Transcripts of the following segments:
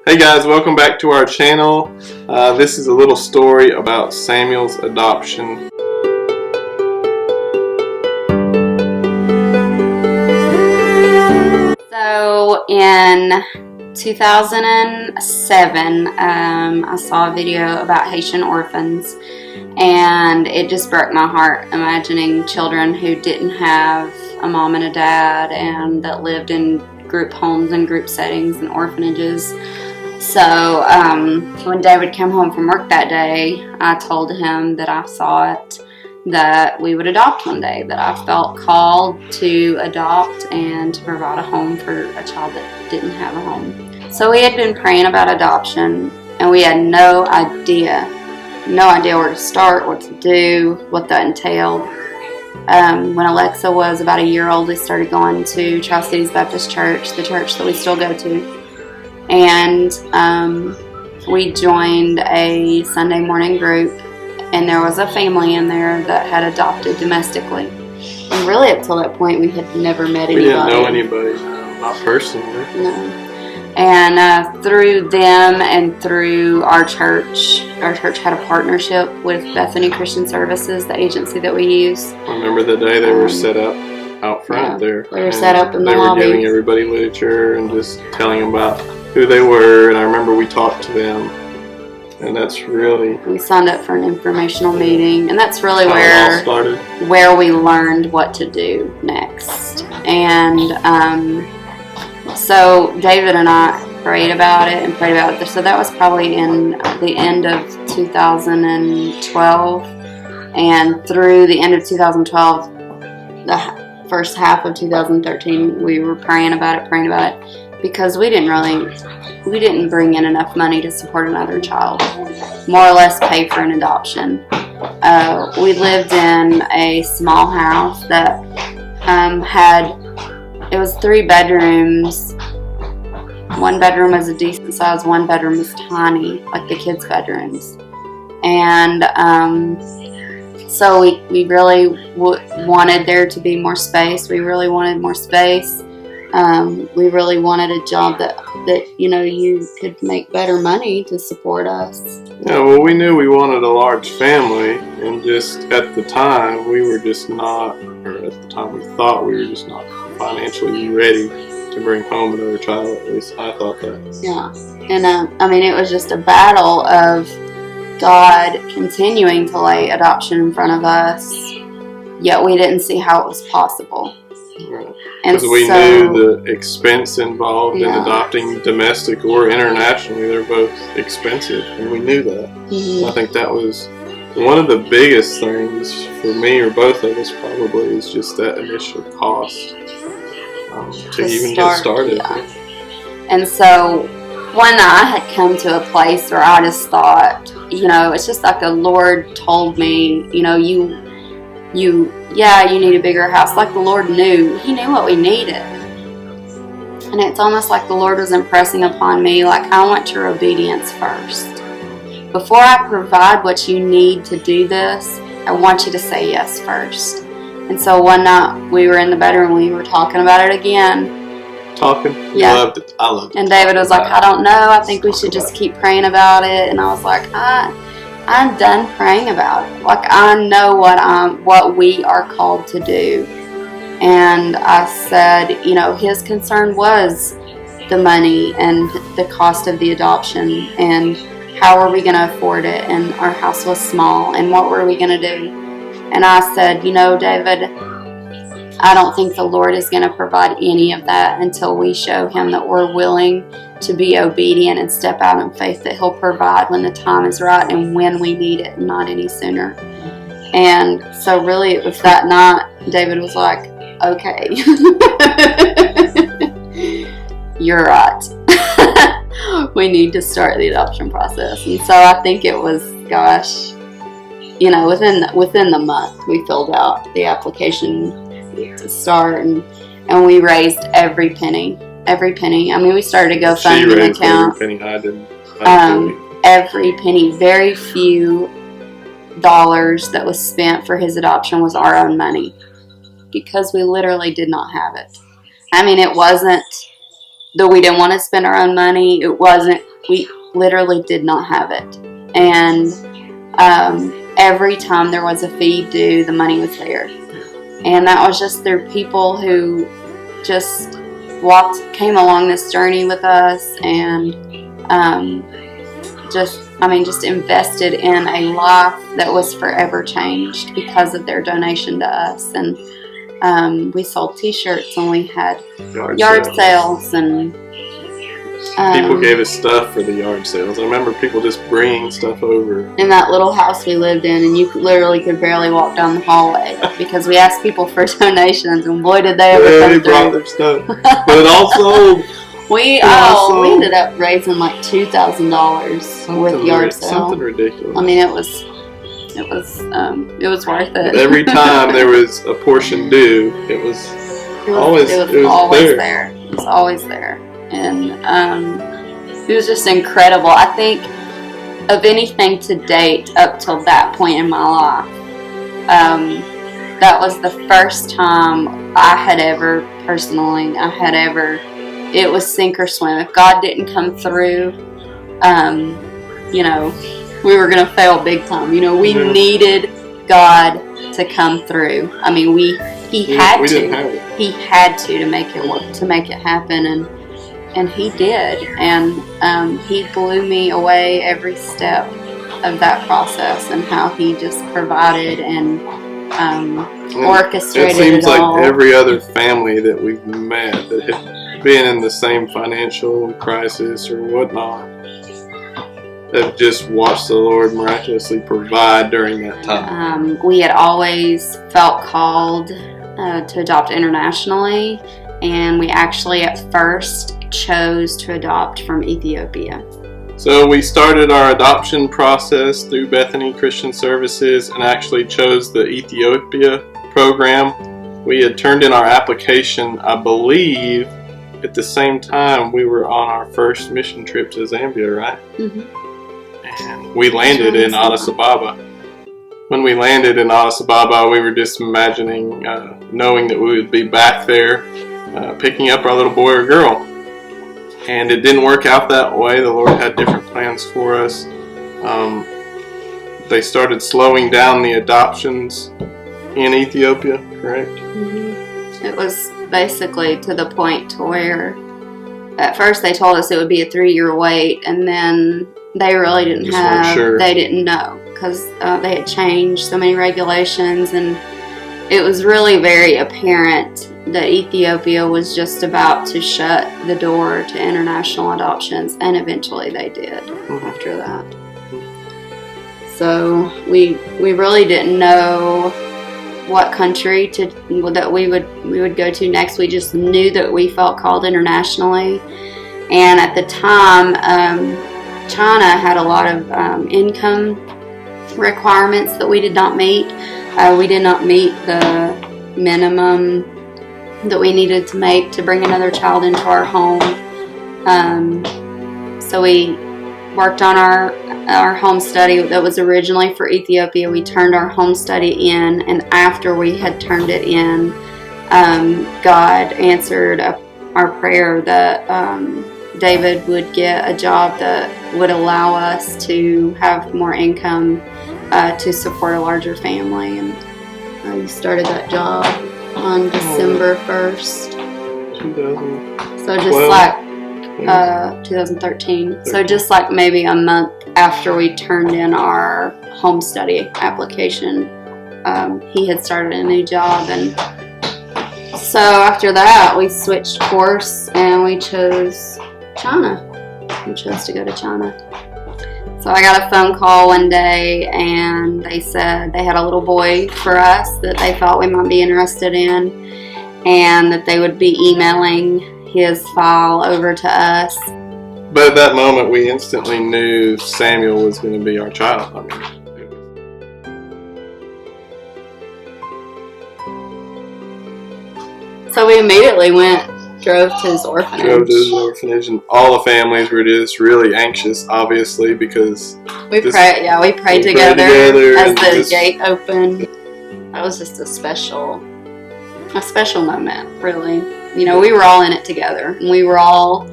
Hey guys, welcome back to our channel. This is a little story about Samuel's adoption. So in 2007, I saw a video about Haitian orphans, and it just broke my heart imagining children who didn't have a mom and a dad and that lived in group homes and group settings and orphanages. So when David came home from work that day, I told him that I thought that we would adopt one day, that I felt called to adopt and to provide a home for a child that didn't have a home. So we had been praying about adoption, and we had no idea where to start, what to do, what that entailed. When Alexa was about a year old, we started going to Tri-Cities Baptist Church, the church that we still go to. And we joined a Sunday morning group, and there was a family in there that had adopted domestically. And really up till that point we had never met anybody. We didn't know anybody, not personally. No. And through them and through our church had a partnership with Bethany Christian Services, the agency that we use. I remember the day they were set up out front there. They were set up in the lobby. They were giving everybody literature and just telling them about who they were, and I remember we talked to them, and that's really... We signed up for an informational meeting, and that's really where we learned what to do next. And so David and I prayed about it. So that was probably in the end of 2012, and through the end of 2012, the first half of 2013, we were praying about it, because we didn't bring in enough money to support another child, more or less pay for an adoption. We lived in a small house that it was 3 bedrooms. One bedroom was a decent size, one bedroom was tiny, like the kids' bedrooms. And so we really wanted there to be more space. We really wanted more space. We really wanted a job that you could make better money to support us. Yeah, well, we knew we wanted a large family, and just at the time we were just not, or at the time we thought we were just not financially ready to bring home another child. At least I thought that. Yeah, and it was just a battle of God continuing to lay adoption in front of us, yet we didn't see how it was possible. Right. Because we knew the expense involved in adopting domestic or internationally. They're both expensive, and we knew that. Mm-hmm. I think that was one of the biggest things for me, or both of us probably, is just that initial cost to even get started. Yeah. And so when I had come to a place where I just thought, it's just like the Lord told me, you need a bigger house. Like the Lord knew. He knew what we needed. And it's almost like the Lord was impressing upon me, like, I want your obedience first. Before I provide what you need to do this, I want you to say yes first. And so one night we were in the bedroom, we were talking about it again. Talking? Yeah. You loved it. I loved it. And David was like, I don't know. I think we should just keep praying about it. And I was like, I'm done praying about it. Like, I know what we are called to do. And I said, his concern was the money and the cost of the adoption, and how are we going to afford it? And our house was small, and what were we going to do? And I said, David, I don't think the Lord is going to provide any of that until we show him that we're willing to be obedient and step out in faith, that he'll provide when the time is right and when we need it, and not any sooner. And so really it was that night David was like, okay, you're right. We need to start the adoption process. And so I think it was, within the month we filled out the application to start, and we raised every penny. We started a GoFundMe account. Every penny. I didn't. Every penny. Very few dollars that was spent for his adoption was our own money, because we literally did not have it. It wasn't that we didn't want to spend our own money. It wasn't we literally did not have it. And every time there was a fee due, the money was there. And that was just through people who just came along this journey with us, and just invested in a life that was forever changed because of their donation to us. And we sold t-shirts, and we had yard sales, and people gave us stuff for the yard sales. I remember people just bringing stuff over. In that little house we lived in, and you literally could barely walk down the hallway because we asked people for donations, and boy did they ever come through. They brought their stuff. But it all sold. We ended up raising like $2,000 with yard sale. Something ridiculous. I mean, it was worth it. But every time there was a portion due, it was always there. It was always there, and it was just incredible. I think of anything to date up till that point in my life, that was the first time I had ever it was sink or swim. If God didn't come through, we were going to fail big time. We needed God to come through. I mean, he had to make it work, to make it happen, and he did. And he blew me away every step of that process, and how he just provided and orchestrated it all. It seems like every other family that we've met that had been in the same financial crisis or whatnot, have just watched the Lord miraculously provide during that time. We had always felt called to adopt internationally, and we actually at first chose to adopt from Ethiopia. So we started our adoption process through Bethany Christian Services and actually chose the Ethiopia program. We had turned in our application, I believe, at the same time we were on our first mission trip to Zambia, right? Mm-hmm. And we landed in Addis Ababa. When we landed in Addis Ababa, we were just imagining, knowing that we would be back there, picking up our little boy or girl. And it didn't work out that way. The Lord had different plans for us. They started slowing down the adoptions in Ethiopia, correct? Mm-hmm. It was basically to the point to where at first they told us it would be a 3-year wait, and then they really didn't they didn't know, because they had changed so many regulations, and it was really very apparent that Ethiopia was just about to shut the door to international adoptions, and eventually they did after that. So we really didn't know what country that we would go to next. We just knew that we felt called internationally, and at the time, China had a lot of income requirements that we did not meet. We did not meet the minimum that we needed to make to bring another child into our home. So we worked on our home study that was originally for Ethiopia. We turned our home study in, and after we had turned it in, God answered our prayer that David would get a job that would allow us to have more income to support a larger family. And we started that job on December 1st. 2012. So just like 2013. So just like maybe a month after we turned in our home study application, he had started a new job. And so after that, we switched course and we chose China. We chose to go to China. So I got a phone call one day, and they said they had a little boy for us that they thought we might be interested in, and that they would be emailing his file over to us. But at that moment, we instantly knew Samuel was going to be our child. So we immediately drove to his orphanage. And all the families were just really anxious, obviously, because we prayed together as the gate opened. That was just a special moment, really. We were all in it together, and we were all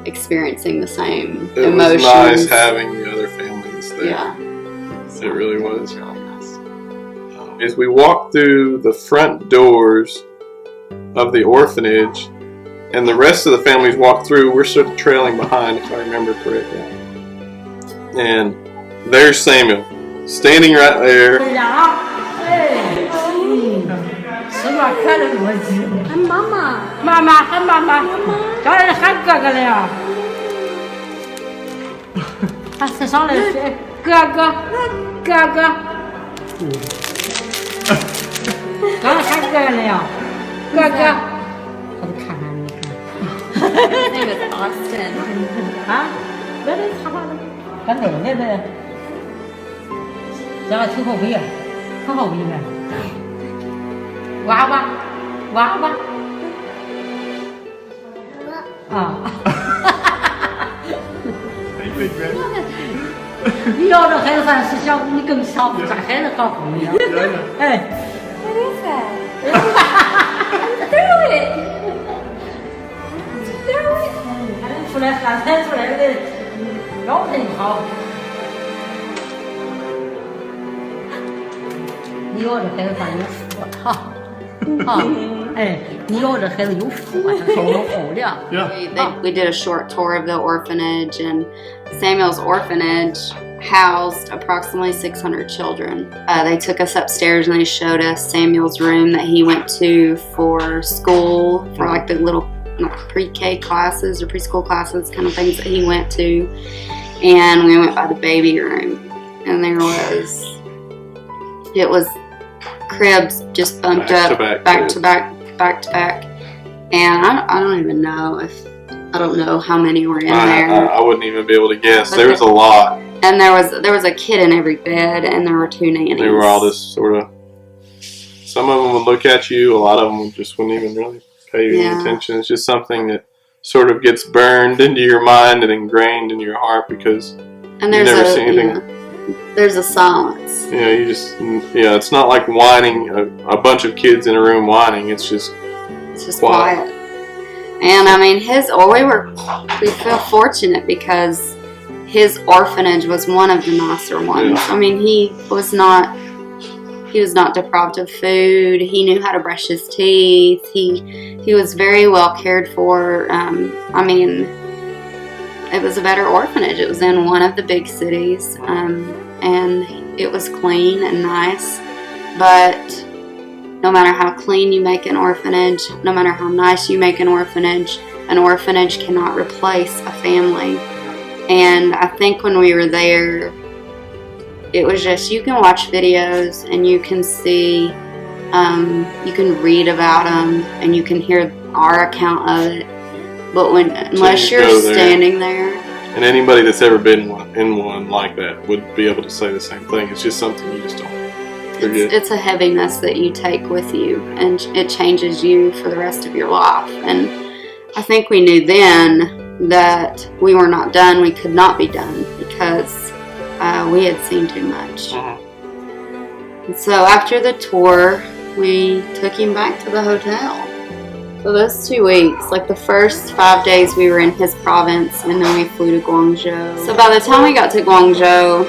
experiencing the same It emotions. was nice having the other families there. Yeah. It really was. It's really nice. As we walked through the front doors of the orphanage, and the rest of the families walked through, we're sort of trailing behind, if I remember correctly. And there's Samuel, standing right there. His name is Austin. 干奶奶的，这个挺好味啊，很好味呢。娃娃，娃娃，啊！你要这孩子咱是想你更想咱孩子好后面，哎。What is that? Throw it. Throw it. 出来喊才出来的，腰真好。你要这孩子咱有福啊，哈，哎，你要这孩子有福啊，他好好的。We did a short tour of the orphanage, and Samuel's orphanage housed approximately 600 children. They took us upstairs and they showed us Samuel's room that he went to for school, for like the little pre-K classes or preschool classes, kind of things that he went to. And we went by the baby room, and it was cribs just bumped up back to back. And I don't even know I don't know how many were in there. I wouldn't even be able to guess. There was a lot. And there was a kid in every bed, and there were 2 nannies. They were all just sort of. Some of them would look at you. A lot of them just wouldn't even really pay you any attention. It's just something that sort of gets burned into your mind and ingrained in your heart because you never see anything. There's a silence. It's not like whining, a bunch of kids in a room whining. It's just quiet. And I mean, we feel fortunate because his orphanage was one of the nicer ones. Yeah. I mean, he was not deprived of food. He knew how to brush his teeth. He was very well cared for. I mean, it was a better orphanage. It was in one of the big cities, and it was clean and nice. But no matter how clean you make an orphanage, no matter how nice you make an orphanage cannot replace a family. And I think when we were there, it was just, you can watch videos and you can see, you can read about them and you can hear our account of it. But unless you're standing there. And anybody that's ever been in one like that would be able to say the same thing. It's just something you just don't forget. It's a heaviness that you take with you, and it changes you for the rest of your life. And I think we knew then that we were not done. We could not be done because we had seen too much. And so after the tour, we took him back to the hotel. So those 2 weeks, like the first 5 days we were in his province, and then we flew to Guangzhou. So by the time we got to Guangzhou,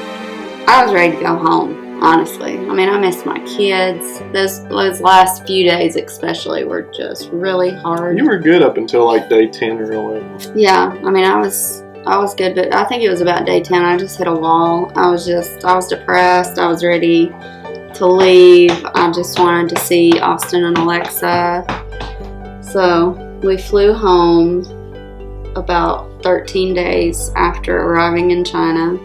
I was ready to go home, honestly. I mean, I missed my kids. Those last few days especially were just really hard. You were good up until like day 10 or 11. Yeah, I mean, I was good, but I think it was about day 10. I just hit a wall. I was depressed. I was ready to leave. I just wanted to see Austin and Alexa. So we flew home about 13 days after arriving in China.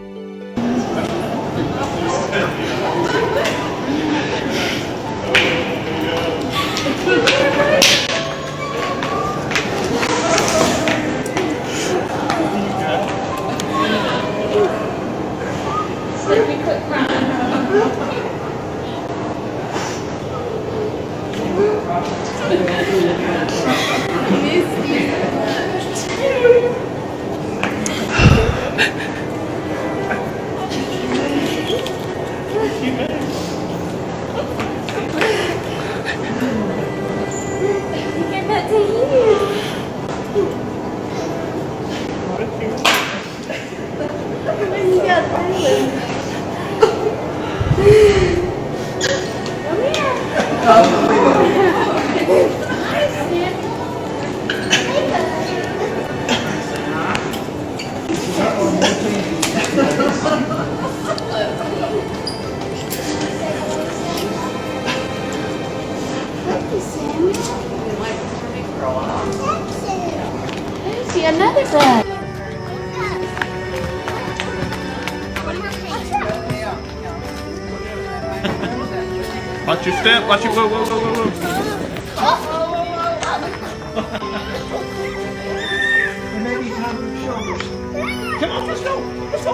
See another bed. Watch your step, watch your whoa, whoa, whoa, whoa, And maybe cover the shoulders. Come on, let's go, let's go.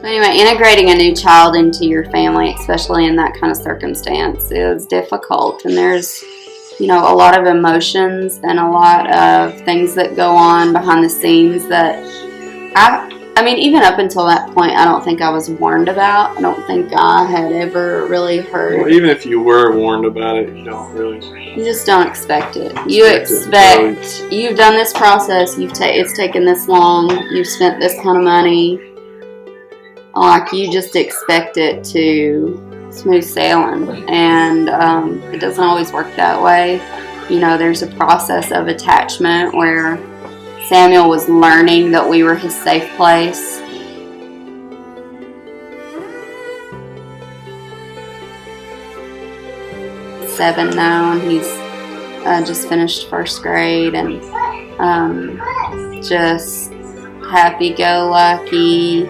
Anyway, integrating a new child into your family, especially in that kind of circumstance, is difficult. And there's, you know, a lot of emotions and a lot of things that go on behind the scenes that I mean, even up until that point, I don't think I was warned about. I don't think I had ever really heard. Well, even if you were warned about it, you don't really. You just don't expect it. You expect you've done this process. It's taken this long. You've spent this kind of money. Like, you just expect it to smooth sailing, and it doesn't always work that way. You know, there's a process of attachment where Samuel was learning that we were his safe place. He's 7 now, and he's just finished first grade, and just happy-go-lucky.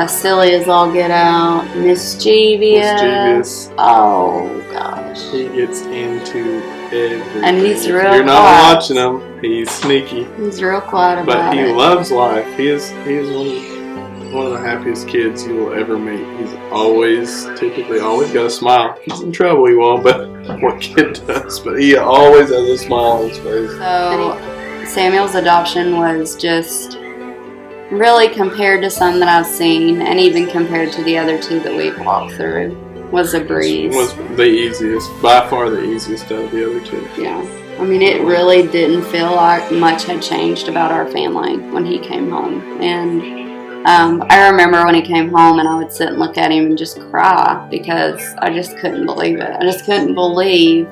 Silly as all get out, mischievous. Oh gosh, He gets into everything. and he's real. You're not quiet. watching him. He's sneaky, He's real quiet about but he it. loves life. He is one of the happiest kids you will ever meet. He's typically always got a smile. If he's in trouble, he won't. But what kid does? But he always has a smile on his face. So Samuel's adoption was just really, compared to some that I've seen, and even compared to the other 2 that we've walked through, was a breeze. It was the easiest, by far the easiest out of the other 2. Yeah. I mean, it really didn't feel like much had changed about our family when he came home. And I remember when he came home, and I would sit and look at him and just cry because I just couldn't believe it. I just couldn't believe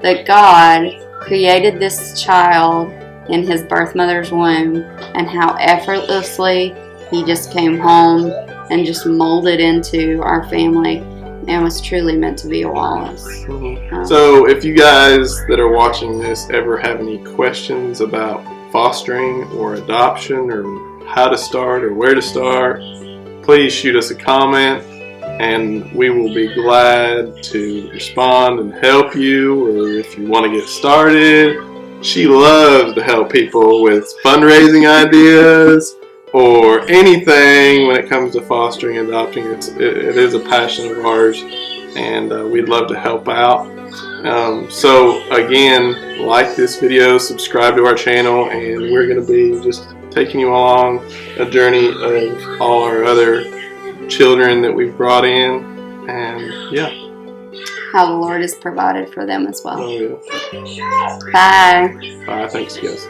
that God created this child in his birth mother's womb, and how effortlessly he just came home and just molded into our family and was truly meant to be a Wallace. Mm-hmm. So if you guys that are watching this ever have any questions about fostering or adoption, or how to start or where to start, please shoot us a comment, and we will be glad to respond and help you. Or if you want to get started, she loves to help people with fundraising ideas or anything when it comes to fostering and adopting. It is a passion of ours, and we'd love to help out. So again, like this video, subscribe to our channel, and we're going to be just taking you along a journey of all our other children that we've brought in, and yeah. How the Lord has provided for them as well. Oh yeah. Bye. Bye. Thanks, guys.